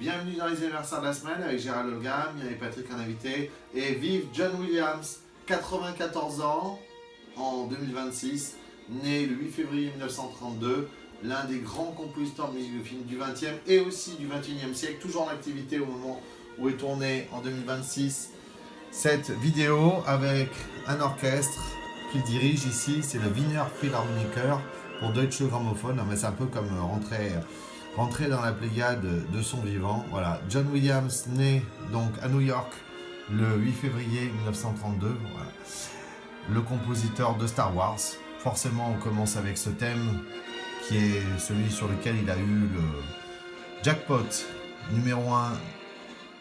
Bienvenue dans les anniversaires de la semaine avec Gérald Holgam, il y avait Patrick en invité. Et vive John Williams, 94 ans en 2026, né le 8 février 1932, l'un des grands compositeurs de musique de film du 20e et aussi du 21e siècle, toujours en activité au moment où est tournée en 2026 cette vidéo avec un orchestre qu'il dirige ici, c'est le Wiener Philharmoniker pour Deutsche Grammophon, mais c'est un peu comme rentrer dans la Pléiade de son vivant. Voilà, John Williams, né donc à New York le 8 février 1932, voilà. Le compositeur de Star Wars. Forcément, on commence avec ce thème qui est celui sur lequel il a eu le jackpot numéro 1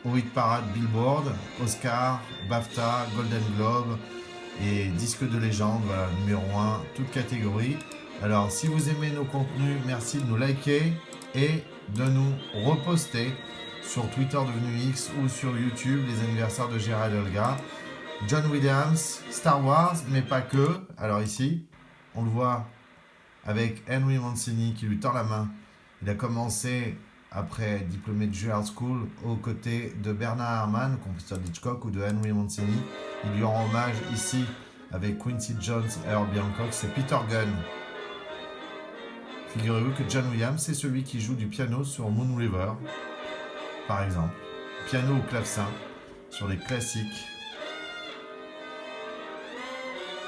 au hit parade Billboard, Oscar, BAFTA, Golden Globe et disque de légende, voilà, numéro 1, toute catégorie. Alors, si vous aimez nos contenus, merci de nous liker et de nous reposter sur Twitter devenu X ou sur YouTube, les anniversaires de Gérald Olga. John Williams, Star Wars, mais pas que. Alors ici, on le voit avec Henry Mancini qui lui tend la main. Il a commencé, après être diplômé de Juilliard School, aux côtés de Bernard Herrmann, compositeur d'Hitchcock, ou de Henry Mancini. Il lui rend hommage ici avec Quincy Jones et Herbie Hancock, c'est Peter Gunn. Figurez-vous que John Williams, c'est celui qui joue du piano sur Moon River, par exemple. Piano au clavecin, sur les classiques.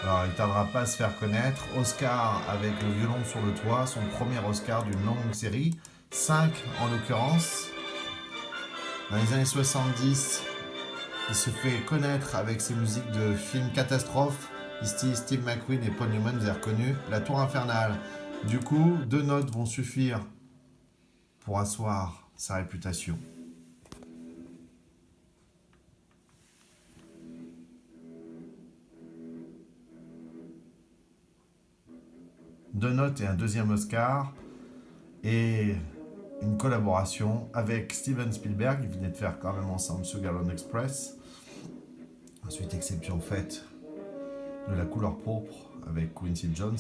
Alors, il ne tardera pas à se faire connaître. Oscar avec le violon sur le toit, son premier Oscar d'une longue série, 5 en l'occurrence. Dans les années 70, il se fait connaître avec ses musiques de films catastrophes. Ici, Steve McQueen et Paul Newman, vous avez reconnu La Tour Infernale. Du coup, 2 notes vont suffire pour asseoir sa réputation. Deux notes et un deuxième Oscar. Et une collaboration avec Steven Spielberg. Ils venaient de faire quand même ensemble Sugarland Express. Ensuite, exception faite de La Couleur Pourpre avec Quincy Jones.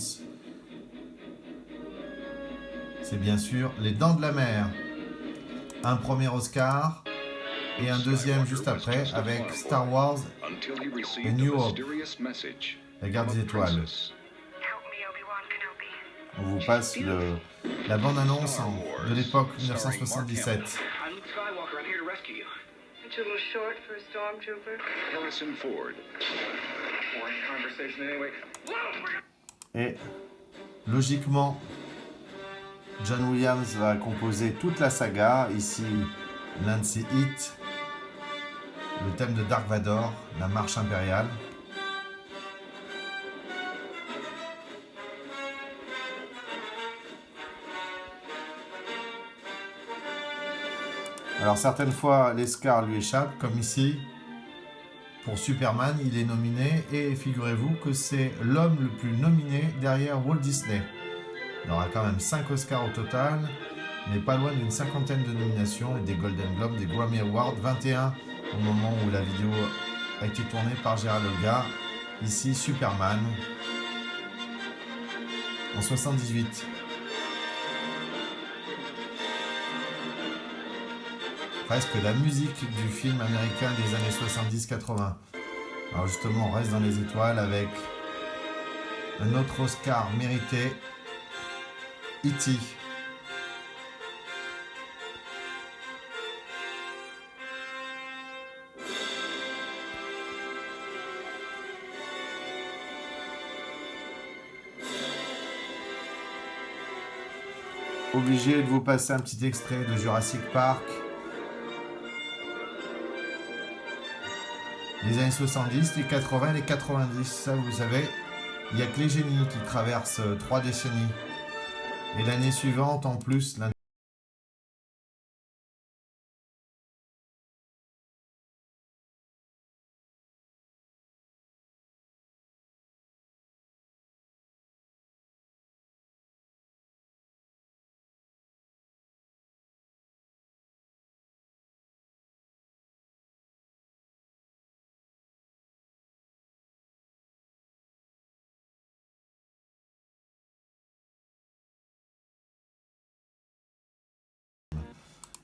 C'est bien sûr Les Dents de la Mer. Un premier Oscar et un deuxième juste après avec Star Wars et New Hope, La Guerre des Étoiles. On vous passe la bande-annonce de l'époque 1977. Et logiquement, John Williams va composer toute la saga. Ici, l'un de ses hits, le thème de Dark Vador, la marche impériale. Alors certaines fois, l'Oscar lui échappe, comme ici. Pour Superman, il est nominé et figurez-vous que c'est l'homme le plus nominé derrière Walt Disney. Il aura quand même 5 Oscars au total, mais pas loin d'une cinquantaine de nominations et des Golden Globes, des Grammy Awards, 21 au moment où la vidéo a été tournée par Gérald Olga. Ici, Superman, en 78. Presque la musique du film américain des années 70-80. Alors justement, on reste dans les étoiles avec un autre Oscar mérité, E.T. Obligé de vous passer un petit extrait de Jurassic Park. Les années 70, les 80, les 90, ça vous savez, il n'y a que les génies qui traversent 3 décennies. Et l'année suivante, en plus,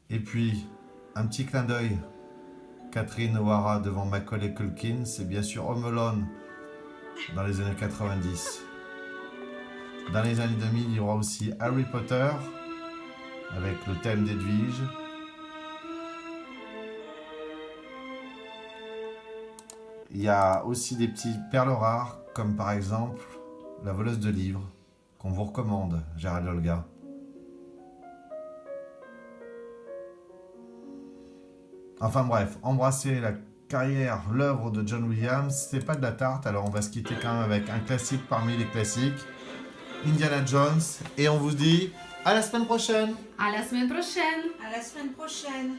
et puis Un petit clin d'œil. Catherine O'Hara devant Macaulay Culkin, c'est bien sûr Home Alone dans les années 90. Dans les années 2000, il y aura aussi Harry Potter avec le thème d'Edwige. Il y a aussi des petits perles rares, comme par exemple La voleuse de livres, qu'on vous recommande, Gérald et Olga. Enfin bref, embrasser la carrière, l'œuvre de John Williams, c'est pas de la tarte, alors on va se quitter quand même avec un classique parmi les classiques, Indiana Jones, et on vous dit à la semaine prochaine. À la semaine prochaine. À la semaine prochaine.